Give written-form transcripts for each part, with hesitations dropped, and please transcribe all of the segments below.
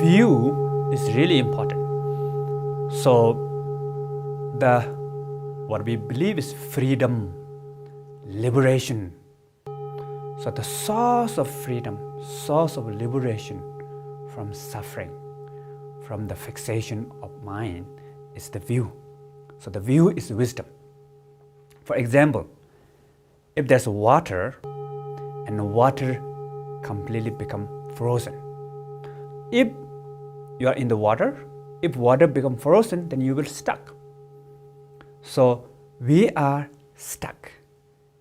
view is really important. So what we believe is freedom, liberation. So the source of freedom, source of liberation from suffering, from the fixation of mind is the view. So the view is wisdom. For example, if there's water and the water completely become frozen. If you are in the water, if water become frozen, then you will stuck. So we are stuck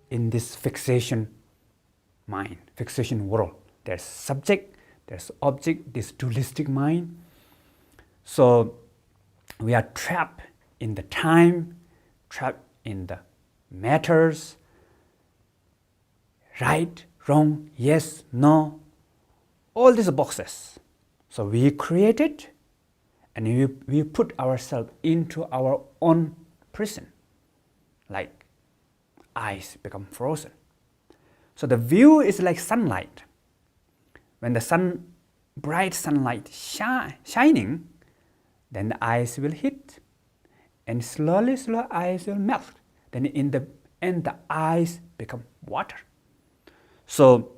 in this fixation mind, fixation world. There's subject, there's object, this dualistic mind. So we are trapped in the time, trapped in the matters, right, wrong, yes, no, all these boxes. So we create it and we put ourselves into our own prison, like eyes become frozen. So the view is like sunlight. When the bright sunlight shining, then the eyes will hit, and slowly eyes will melt. Then in the end, the eyes become water. So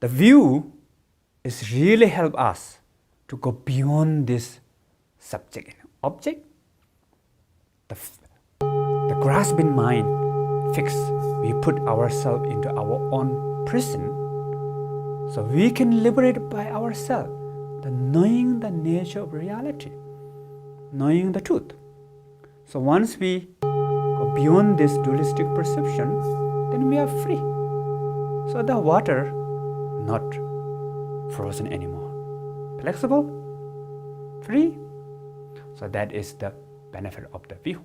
the view is really help us to go beyond this subject and object. The grasping mind fixed. We put ourselves into our own prison, so we can liberate by ourselves, knowing the nature of reality, knowing the truth. So once we go beyond this dualistic perception, then we are free. So the water not frozen anymore, flexible, free. So that is the benefit of the view.